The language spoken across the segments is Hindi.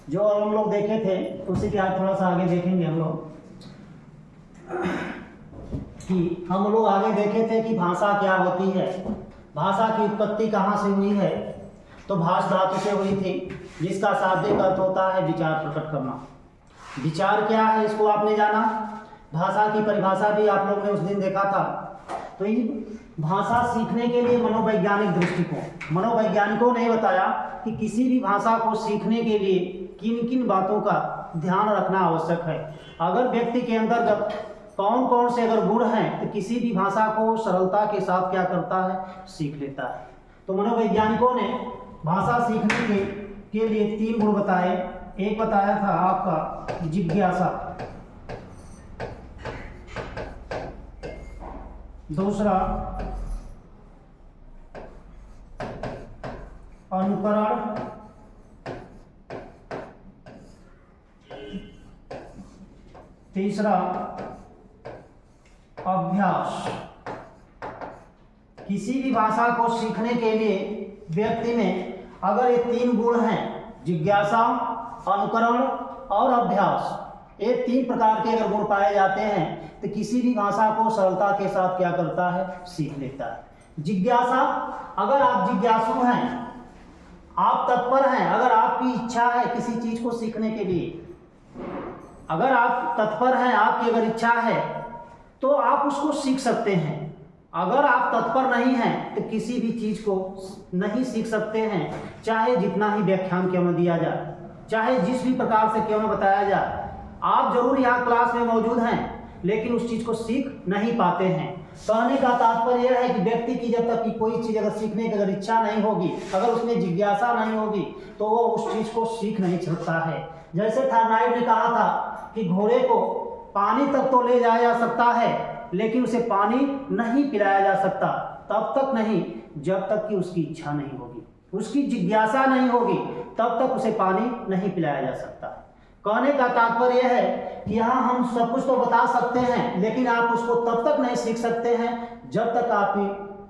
जो हम लोग देखे थे उसी के आज थोड़ा सा आगे देखेंगे हम लोग कि हम लोग आगे देखे थे कि भाषा क्या होती है, भाषा की उत्पत्ति कहाँ से हुई है। तो भाष धातु से हुई थी, जिसका शाब्दिक अर्थ होता है विचार प्रकट करना। विचार क्या है इसको आपने जाना, भाषा की परिभाषा भी आप लोग ने उस दिन देखा था। तो ये भाषा सीखने के लिए मनोवैज्ञानिक दृष्टिकोण, मनोवैज्ञानिकों ने बताया कि किसी भी भाषा को सीखने के लिए किन किन बातों का ध्यान रखना आवश्यक है। अगर व्यक्ति के अंतर्गत कौन कौन से अगर गुण हैं तो किसी भी भाषा को सरलता के साथ क्या करता है, सीख लेता है। तो मनोवैज्ञानिकों ने भाषा सीखने के लिए 3 गुण बताए। एक बताया था आपका जिज्ञासा, दूसरा अनुकरण, तीसरा अभ्यास। किसी भी भाषा को सीखने के लिए व्यक्ति में अगर ये 3 गुण हैं, जिज्ञासा, अनुकरण और अभ्यास, ये 3 प्रकार के अगर गुण पाए जाते हैं तो किसी भी भाषा को सरलता के साथ क्या करता है, सीख लेता है। जिज्ञासा, अगर आप जिज्ञासु हैं, आप तत्पर हैं, अगर आपकी इच्छा है किसी चीज को सीखने के लिए, अगर आप तत्पर हैं, आपकी अगर इच्छा है तो आप उसको सीख सकते हैं। अगर आप तत्पर नहीं हैं तो किसी भी चीज को नहीं सीख सकते हैं, चाहे जितना ही व्याख्यान क्यों न दिया जाए, चाहे जिस भी प्रकार से क्यों न बताया जाए। आप जरूर यहाँ क्लास में मौजूद हैं लेकिन उस चीज को सीख नहीं पाते हैं। कहने का तात्पर्य यह है कि व्यक्ति की जब तक की कोई चीज अगर सीखने की अगर इच्छा नहीं होगी, अगर उसमें जिज्ञासा नहीं होगी तो वो उस चीज को सीख नहीं सकता है। जैसे थारनाइट ने कहा था कि घोड़े को पानी तक तो ले जाया जा सकता है लेकिन उसे पानी नहीं पिलाया जा सकता, तब तक नहीं जब तक कि उसकी इच्छा नहीं होगी, उसकी जिज्ञासा नहीं होगी, तब तक उसे पानी नहीं पिलाया जा सकता। कहने का तात्पर्य यह है कि यहाँ हम सब कुछ तो बता सकते हैं लेकिन आप उसको तब तक नहीं सीख सकते हैं जब तक आपकी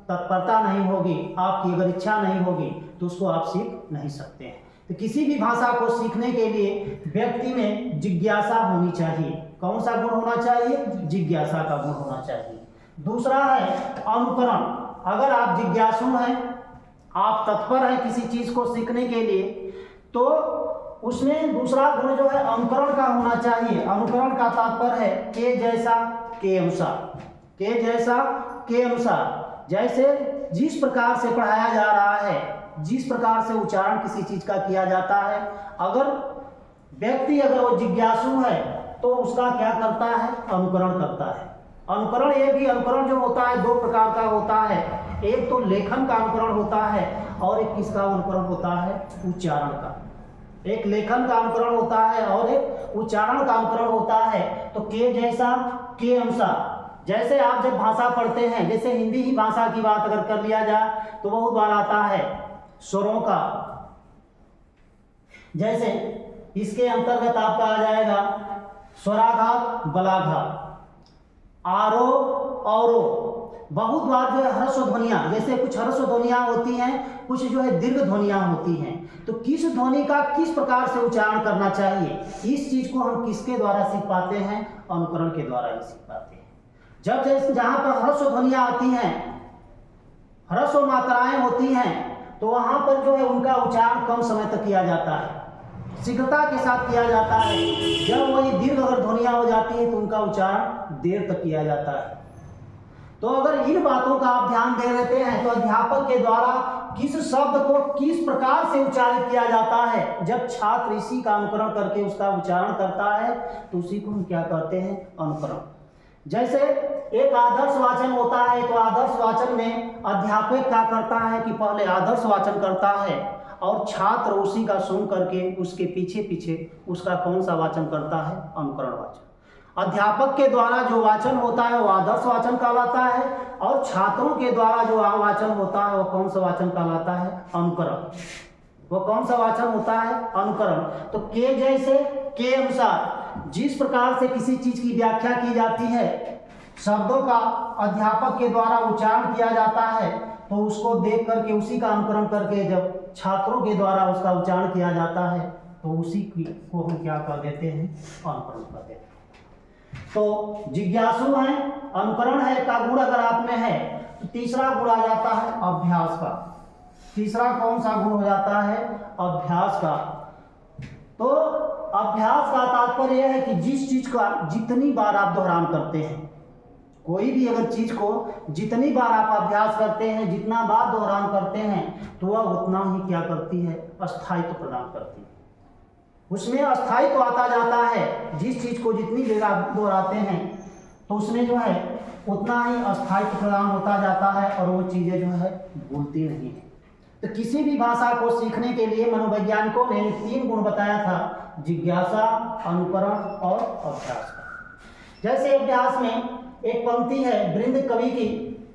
तत्परता नहीं होगी, आपकी अगर इच्छा नहीं होगी तो उसको आप सीख नहीं सकते हैं। तो किसी भी भाषा को सीखने के लिए व्यक्ति में जिज्ञासा होनी चाहिए। कौन सा गुण होना चाहिए? जिज्ञासा का गुण होना चाहिए। दूसरा है अनुकरण। अगर आप जिज्ञासु हैं, आप तत्पर हैं किसी चीज को सीखने के लिए, तो उसमें दूसरा गुण जो है अनुकरण का होना चाहिए। अनुकरण का तात्पर्य है के जैसा के अनुसार, के जैसा के अनुसार। जैसे जिस प्रकार से पढ़ाया जा रहा है, जिस प्रकार से उच्चारण किसी चीज का किया जाता है, अगर व्यक्ति अगर वो जिज्ञासु है तो उसका क्या करता है? अनुकरण करता है। अनुकरण, ये भी अनुकरण जो होता है 2 प्रकार का होता है। एक तो लेखन का अनुकरण होता है और एक किसका अनुकरण होता है? उच्चारण का। एक लेखन का अनुकरण होता है और एक उच्चारण का अनुकरण होता है। तो के जैसा के अनुसार। जैसे आप जब भाषा पढ़ते हैं, जैसे हिंदी ही भाषा की बात अगर कर लिया जाए तो बहुत बार आता है स्वरों का। जैसे इसके अंतर्गत आपका आ जाएगा स्वराघात, बलाघात, आरोह, अवरोह। बहुत बार जो है ह्रस्व ध्वनियां, जैसे कुछ ह्रस्व ध्वनियां होती हैं, कुछ जो है दीर्घ ध्वनियां होती हैं। तो किस ध्वनि का किस प्रकार से उच्चारण करना चाहिए, इस चीज को हम किसके द्वारा सीख पाते हैं? अनुकरण के द्वारा ही सीख पाते हैं। जब जैसे जहां पर ह्रस्व ध्वनियां आती हैं, ह्रस्व मात्राएं होती हैं, तो वहां पर जो है उनका उच्चारण कम समय तक किया जाता है, शीघ्रता के साथ किया जाता है। जब वही दीर्घ अगर ध्वनियां हो जाती है तो उनका उच्चारण देर तक किया जाता है। तो अगर इन बातों का आप ध्यान दे लेते हैं तो अध्यापक के द्वारा किस शब्द को किस प्रकार से उच्चारित किया जाता है, जब छात्र इसी का अनुकरण करके उसका उच्चारण करता है तो उसी को हम क्या कहते हैं? अनुकरण। जैसे एक आदर्श वाचन होता है, तो आदर्श वाचन में अध्यापक क्या करता है कि पहले आदर्श वाचन करता है और छात्र उसी का सुन करके उसके पीछे पीछे उसका कौन सा वाचन करता है? अनुकरण वाचन। अध्यापक के द्वारा जो वाचन होता है वो आदर्श वाचन कहलाता है और छात्रों के द्वारा जो वाचन होता है वो कौन सा वाचन कहलाता है? अनुकरण। वो कौन सा वाचन होता है? अनुकरण। तो के जैसे के अनुसार, जिस प्रकार से किसी चीज की व्याख्या की जाती है, शब्दों का अध्यापक के द्वारा उच्चारण किया जाता है, तो उसको देख करके उसी का अनुकरण करके जब छात्रों के द्वारा उसका उच्चारण किया जाता है तो उसी को हम क्या कर देते हैं, अनुकरण कर देते हैं। तो जिज्ञासु है, अनुकरण है का गुण अगर आप में है तो तीसरा गुण आ जाता है अभ्यास का। तीसरा कौन सा गुण हो जाता है, अभ्यास का। तो अभ्यास का तात्पर्य यह है कि जिस चीज का जितनी बार आप दोहरान करते हैं, कोई भी अगर चीज को जितनी बार आप अभ्यास करते हैं, जितना बार दोहरान करते हैं, तो वह उतना ही क्या करती है, अस्थायित्व प्रदान करती है। उसमें अस्थायित्व आता जाता है। जिस चीज को जितनी देर आप दोहराते हैं तो उसमें जो है उतना ही अस्थायित्व प्रदान होता जाता है और वो चीजें जो है भूलती नहीं है। तो किसी भी भाषा को सीखने के लिए मनोवैज्ञानिकों ने 3 गुण बताया था, जिज्ञासा, अनुकरण और अभ्यास का। जैसे अभ्यास में एक पंक्ति है वृंद कवि की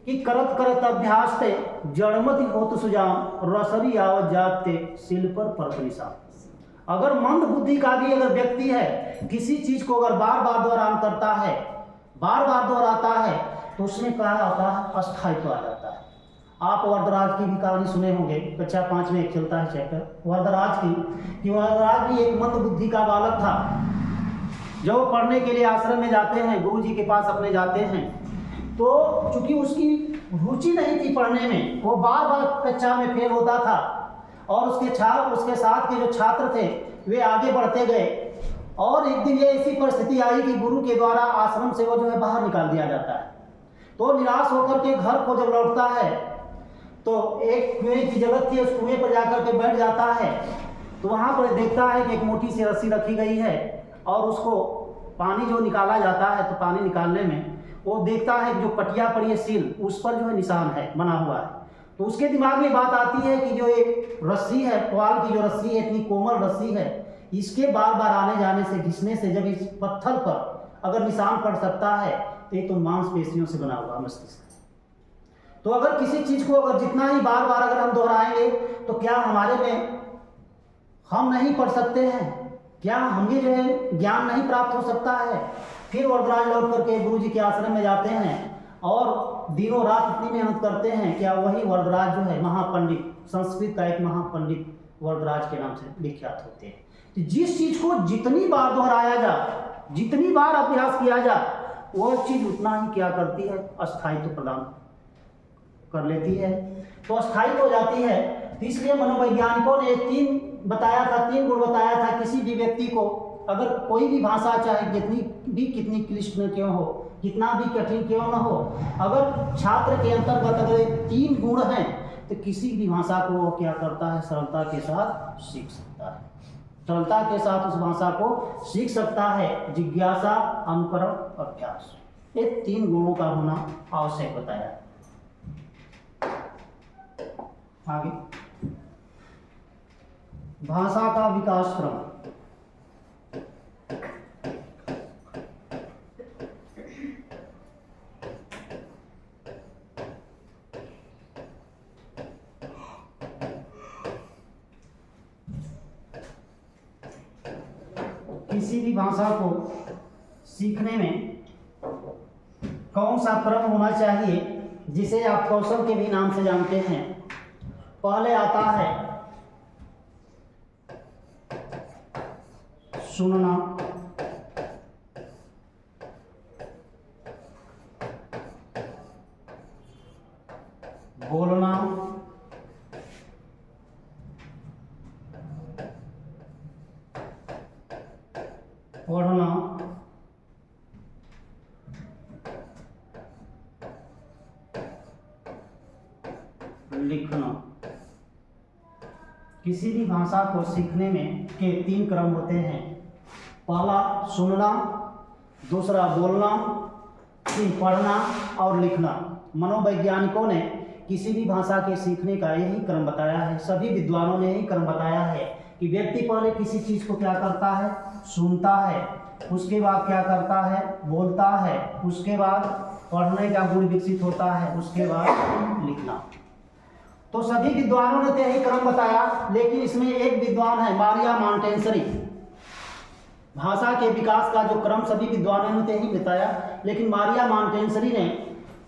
कि करत करत अभ्यास ते जड़मति होत सुजान रसरी आवत जाते सिल पर परत निशान। अगर मंद बुद्धि का भी अगर व्यक्ति है, किसी चीज को अगर बार बार दोहरान करता है, बार बार दोहराता है, तो उसमें क्या आता है, अस्थायित्व आ जाता है। आप वरदराज की भी कहानी सुने होंगे, कक्षा 5 में एक चलता है चैप्टर वरदराज की, कि वरदराज भी एक मंद बुद्धि का बालक था। जब वो पढ़ने के लिए आश्रम में जाते हैं, गुरु जी के पास अपने जाते हैं, तो चूंकि उसकी रुचि नहीं थी पढ़ने में, वो बार बार कक्षा में फेल होता था और उसके साथ के जो छात्र थे वे आगे बढ़ते गए। और एक दिन ये ऐसी परिस्थिति आई कि गुरु के द्वारा आश्रम से वो जो है बाहर निकाल दिया जाता है। तो निराश होकर के घर को जब लौटता है तो एक कुएं की जगह थी, उस कुएं पर जाकर के बैठ जाता है। तो वहाँ पर देखता है कि एक मोटी सी रस्सी रखी गई है और उसको पानी जो निकाला जाता है, तो पानी निकालने में वो देखता है कि जो पटिया पड़ी है सील, उस पर जो है निशान है बना हुआ है। तो उसके दिमाग में बात आती है कि जो एक रस्सी है, पुआल की जो रस्सी है, इतनी कोमल रस्सी है, इसके बार बार आने जाने से, घिसने से जब इस पत्थर पर अगर निशान पड़ सकता है तो ये तो मांसपेशियों से बना हुआ मस्तिष्क। तो अगर किसी चीज को अगर जितना ही बार बार अगर हम दोहराएंगे तो क्या हमारे में हम नहीं पढ़ सकते हैं, क्या हमें जो है ज्ञान नहीं प्राप्त हो सकता है। फिर वरदराज लौट करके गुरु जी के आश्रम में जाते हैं और दिनों रात इतनी मेहनत करते हैं, क्या वही वरदराज जो है महापंडित, संस्कृत का एक महापंडित वरदराज के नाम से विख्यात होते हैं। तो जिस चीज को जितनी बार दोहराया जा, जितनी बार अभ्यास किया जा, वह चीज उतना ही क्या करती है, अस्थायित्व प्रदान कर लेती है, तो अस्थायित्व हो जाती है। तो इसलिए मनोवैज्ञानिकों ने 3 गुण बताया था। किसी भी व्यक्ति को अगर कोई भी भाषा चाहे कितनी क्लिष्ट क्यों हो, कितना भी कठिन क्यों न हो, अगर छात्र के अंतर्गत अगर 3 गुण हैं तो किसी भी भाषा को वो क्या करता है, सरलता के साथ सीख सकता है। सरलता के साथ उस भाषा को सीख सकता है। जिज्ञासा, अनुकरण, अभ्यास, ये 3 गुणों का होना आवश्यक बताया। आगे भाषा का विकास क्रम। किसी भी भाषा को सीखने में कौन सा क्रम होना चाहिए, जिसे आप कौशल के भी नाम से जानते हैं। पहले आता है सुनना, बोलना, पढ़ना, लिखना। किसी भी भाषा को सीखने में के 3 क्रम होते हैं। पहला सुनना, दूसरा बोलना, फिर पढ़ना और लिखना। मनोवैज्ञानिकों ने किसी भी भाषा के सीखने का यही क्रम बताया है। सभी विद्वानों ने यही क्रम बताया है कि व्यक्ति पहले किसी चीज को क्या करता है, सुनता है, उसके बाद क्या करता है, बोलता है, उसके बाद पढ़ने का गुण विकसित होता है, उसके बाद लिखना। तो सभी विद्वानों ने तो यही क्रम बताया, लेकिन इसमें एक विद्वान है मारिया मॉन्टेसरी। भाषा के विकास का जो क्रम सभी विद्वानों ने तो यही बताया, लेकिन मारिया मॉन्टेसरी ने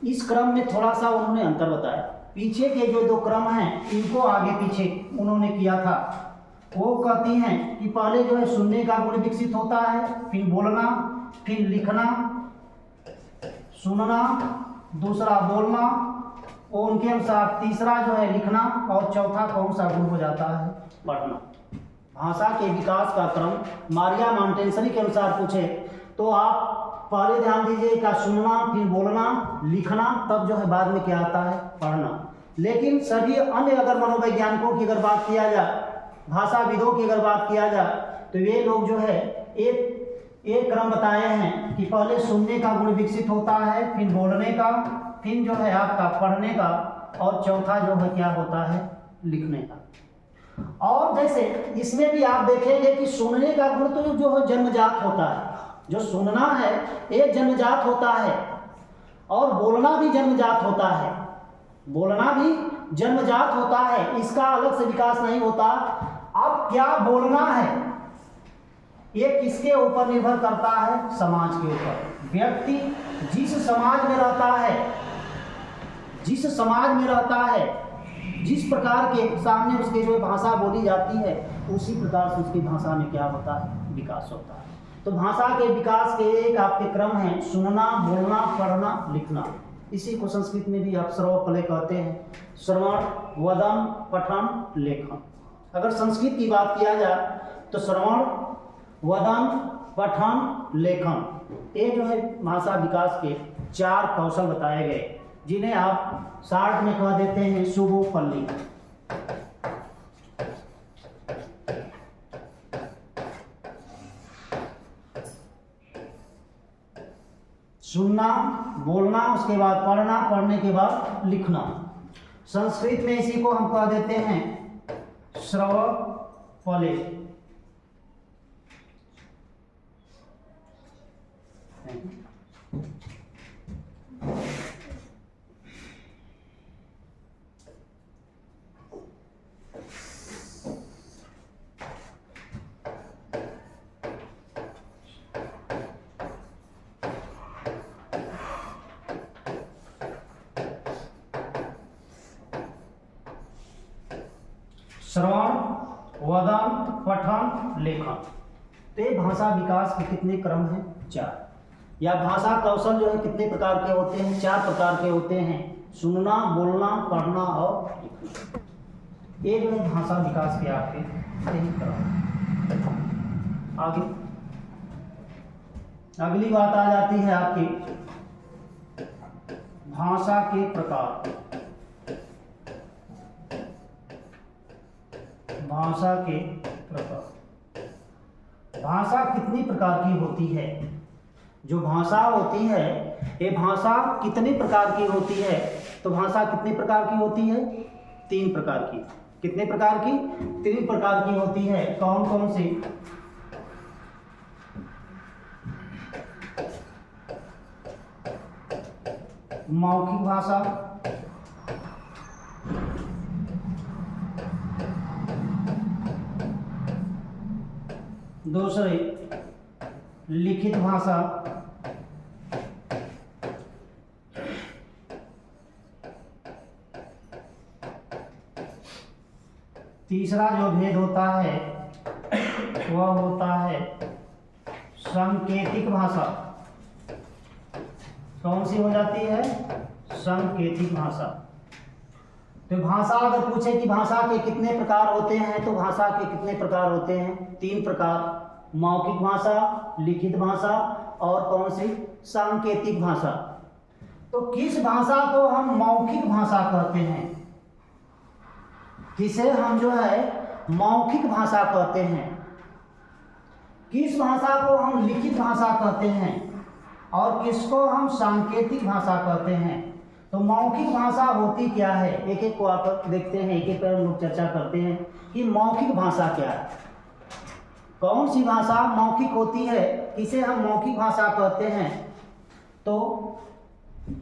इस क्रम में थोड़ा सा उन्होंने अंतर बताया। पीछे के जो 2 क्रम हैं इनको आगे पीछे उन्होंने किया था। वो कहती हैं कि पहले जो है सुनने का गुण विकसित होता है, फिर बोलना, फिर लिखना, सुनना, दूसरा बोलना, और उनके अनुसार तीसरा जो है लिखना, और चौथा कौन सा गुण हो जाता है? पढ़ना। भाषा के विकास का क्रम मारिया मॉन्टेसरी के अनुसार पूछे तो आप पहले ध्यान दीजिए का सुनना, फिर बोलना, लिखना, तब जो है बाद में क्या आता है? पढ़ना। लेकिन सभी अन्य अगर मनोवैज्ञानिकों की अगर बात किया जाए, भाषाविदों की अगर बात किया जाए, तो ये लोग जो है एक क्रम बताए हैं कि पहले सुनने का गुण विकसित होता है, फिर बोलने का, फिर जो है आपका पढ़ने का, और चौथा जो है क्या होता है? लिखने का। और जैसे इसमें भी आप देखेंगे कि सुनने का गुण तो जो है जन्मजात होता है, जो सुनना है ये जन्मजात होता है, और बोलना भी जन्मजात होता है, बोलना भी जन्मजात होता है, इसका अलग से विकास नहीं होता। अब क्या बोलना है ये किसके ऊपर निर्भर करता है? समाज के ऊपर। व्यक्ति जिस समाज में रहता है, जिस समाज में रहता है, जिस प्रकार के सामने उसके जो भाषा बोली जाती है, उसी प्रकार से उसकी भाषा में क्या होता है? विकास होता है। तो भाषा के विकास के एक आपके क्रम हैं, सुनना, बोलना, पढ़ना, लिखना। इसी को संस्कृत में भी आप श्रवण कहते हैं, श्रवण, वदन, पठन, लेखन। अगर संस्कृत की बात किया जाए तो श्रवण, वदन, पठन, लेखन, ये जो है भाषा विकास के 4 कौशल बताए गए, जिन्हें आप शार्ट में कह देते हैं शुभोपल्ली। सुनना, बोलना, उसके बाद पढ़ना, पढ़ने के बाद लिखना। संस्कृत में इसी को हम कह देते हैं श्रवपले। श्रवण, वदन, पठन, लेखन। तो ये भाषा विकास के कितने क्रम हैं? 4। या भाषा कौशल जो है कितने प्रकार के होते हैं? 4 प्रकार के होते हैं, सुनना, बोलना, पढ़ना और लिखना। ये जो है भाषा विकास के आपके यही क्रम। आगे अगली बात आ जाती है आपकी भाषा के प्रकार। भाषा के प्रकार। भाषा कितनी प्रकार की होती है? जो भाषा होती है ये भाषा कितने प्रकार की होती है? तो भाषा कितने प्रकार की होती है? 3 प्रकार की। कितने प्रकार की? 3 प्रकार की होती है। कौन कौन सी? मौखिक भाषा, दूसरी लिखित भाषा, तीसरा जो भेद होता है वह होता है सांकेतिक भाषा। कौन सी हो जाती है? सांकेतिक भाषा। तो भाषा अगर पूछे कि भाषा के कितने प्रकार होते हैं, तो भाषा के कितने प्रकार होते हैं? 3 प्रकार। मौखिक भाषा, लिखित भाषा और कौन सी? सांकेतिक भाषा। तो किस भाषा को हम मौखिक भाषा कहते हैं? किसे हम जो है मौखिक भाषा कहते हैं? किस भाषा को हम लिखित भाषा कहते हैं? और किसको हम सांकेतिक भाषा कहते हैं? तो मौखिक भाषा होती क्या है? एक एक को आप देखते हैं, एक एक पर हम लोग चर्चा करते हैं कि मौखिक भाषा क्या है। कौन सी भाषा मौखिक होती है, इसे हम मौखिक भाषा कहते हैं? तो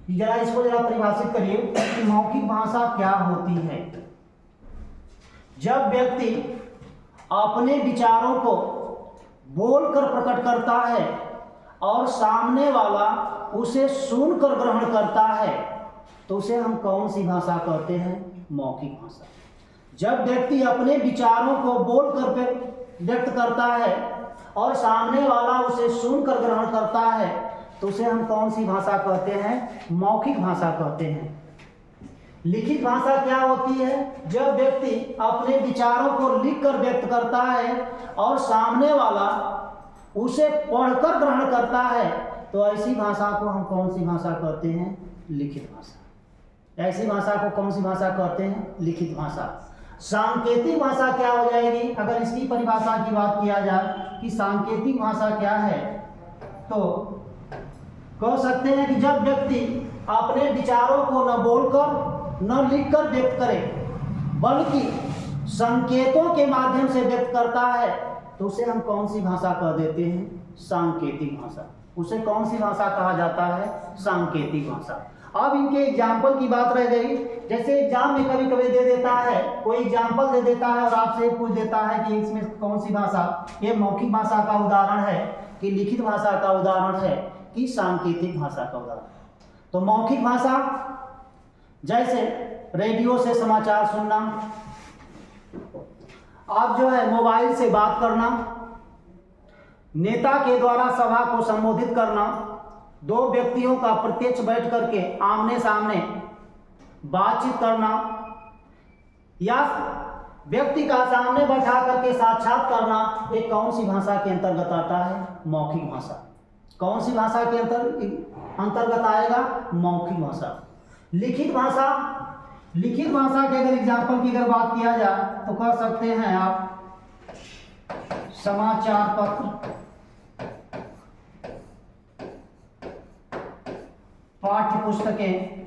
जरा इसको जरा परिभाषित करिए कि मौखिक भाषा क्या होती है। जब व्यक्ति अपने विचारों को बोलकर प्रकट करता है और सामने वाला उसे सुनकर ग्रहण करता है, तो उसे हम कौन सी भाषा कहते हैं? मौखिक भाषा। जब व्यक्ति अपने विचारों को बोलकर व्यक्त करता है और सामने वाला उसे सुनकर ग्रहण करता है तो उसे हम कौन सी भाषा कहते हैं? मौखिक भाषा कहते हैं। लिखित भाषा क्या होती है? जब व्यक्ति अपने विचारों को लिखकर व्यक्त करता है और सामने वाला उसे पढ़कर ग्रहण करता है तो ऐसी भाषा को हम कौन सी भाषा कहते हैं? लिखित भाषा। ऐसी भाषा को कौन सी भाषा कहते हैं? लिखित भाषा। सांकेतिक भाषा क्या हो जाएगी? अगर इसकी परिभाषा की बात किया जाए कि सांकेतिक भाषा क्या है, तो कह सकते हैं कि जब व्यक्ति अपने विचारों को न बोलकर न लिखकर व्यक्त करे बल्कि संकेतों के माध्यम से व्यक्त करता है तो उसे हम कौन सी भाषा कह देते हैं? सांकेतिक भाषा। उसे कौन सी भाषा कहा जाता है? सांकेतिक भाषा। अब इनके एग्जाम्पल की बात रह गई। जैसे एग्जाम में कभी कभी दे देता है, कोई एग्जाम्पल दे देता है और आपसे पूछ देता है कि इसमें कौन सी भाषा, ये मौखिक भाषा का उदाहरण है कि लिखित भाषा का उदाहरण है कि सांकेतिक भाषा का उदाहरण। तो मौखिक भाषा जैसे रेडियो से समाचार सुनना, आप जो है मोबाइल से बात करना, नेता के द्वारा सभा को संबोधित करना, दो व्यक्तियों का प्रत्यक्ष बैठ करके आमने सामने बातचीत करना, या व्यक्ति का सामने बैठा करके साक्षात करना, ये कौन सी भाषा के अंतर्गत आता है? मौखिक भाषा। कौन सी भाषा के अंतर्गत आएगा? मौखिक भाषा। लिखित भाषा, लिखित भाषा के अगर एग्जाम्पल की अगर बात किया जाए तो कह सकते हैं आप समाचार पत्र, पाठ्य पुस्तकें,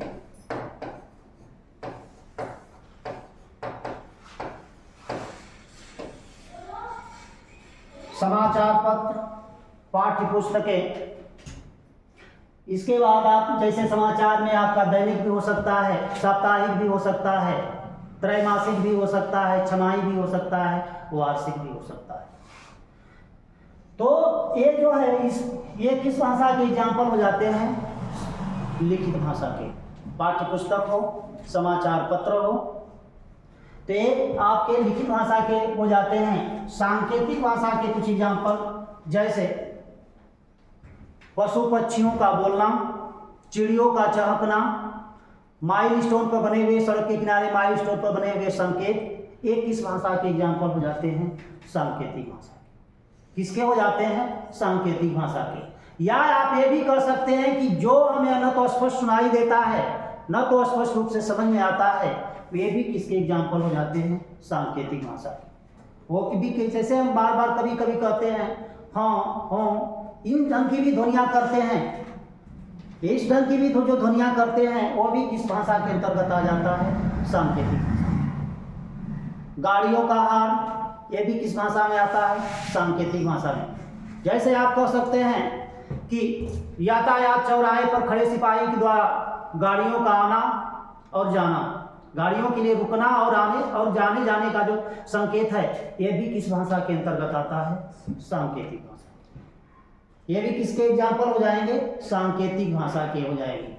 समाचार पत्र, पाठ्य पुस्तकें। इसके बाद आप जैसे समाचार में आपका दैनिक भी हो सकता है, साप्ताहिक भी हो सकता है, त्रैमासिक भी हो सकता है, छमाही भी हो सकता है, वार्षिक भी हो सकता है। तो ये जो है ये किस भाषा के एग्जाम्पल हो जाते हैं? लिखित भाषा के। पाठ्य पुस्तक हो, समाचार पत्र हो, तो ये आपके लिखित भाषा के हो जाते हैं। सांकेतिक भाषा के कुछ एग्जाम्पल जैसे पशु पक्षियों का बोलना, चिड़ियों का चहकना, माइलस्टोन पर बने हुए, सड़क के किनारे माइलस्टोन पर बने हुए संकेत, ये किस भाषा के एग्जाम्पल हो जाते हैं? सांकेतिक भाषा। किसके हो जाते हैं? सांकेतिक भाषा के। या आप ये भी कह सकते हैं कि जो हमें न तो स्पष्ट सुनाई देता है न तो स्पष्ट रूप से समझ में आता है, वे भी किसके एग्जाम्पल हो जाते हैं? सांकेतिक भाषा के। वो भी जैसे हम बार बार कभी कभी कहते हैं हाँ हाँ, इन ढंग की भी ध्वनियाँ करते हैं, इस ढंग की भी जो ध्वनियाँ करते हैं वो भी किस भाषा के अंतर्गत आ जाता है? सांकेतिक भाषा। गाड़ियों का हार, ये भी किस भाषा में आता है? सांकेतिक भाषा में। जैसे आप कह सकते हैं कि यातायात चौराहे पर खड़े सिपाही के द्वारा गाड़ियों का आना और जाना, गाड़ियों के लिए रुकना और आने और जाने जाने का जो संकेत है, ये भी किस भाषा के अंतर्गत आता है? सांकेतिक भाषा। ये भी किसके एग्जाम्पल हो जाएंगे? सांकेतिक भाषा के हो जाएंगे।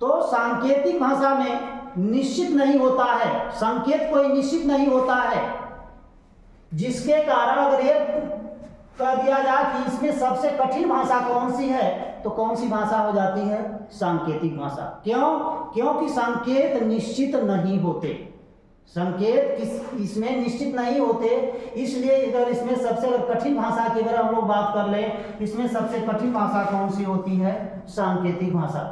तो सांकेतिक भाषा में निश्चित नहीं होता है, संकेत कोई निश्चित नहीं होता है, जिसके कारण अगर ये कह दिया जाए कि इसमें सबसे कठिन भाषा कौन सी है, तो कौन सी भाषा हो जाती है? सांकेतिक भाषा। क्यों? क्योंकि संकेत निश्चित नहीं होते, संकेत इसमें निश्चित नहीं होते, इसलिए अगर इसमें सबसे कठिन भाषा की अगर हम लोग बात कर लें, इसमें सबसे कठिन भाषा कौन सी होती है? सांकेतिक भाषा।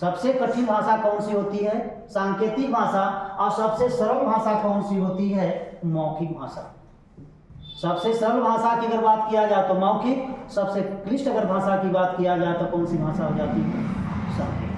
सबसे कठिन भाषा कौन सी होती है? सांकेतिक भाषा। और सबसे सरल भाषा कौन सी होती है? मौखिक भाषा। सबसे सरल भाषा की अगर बात किया जाए तो मौखिक, सबसे क्लिष्ट अगर भाषा की बात किया जाए तो कौन सी भाषा हो जाती है? सांकेतिक।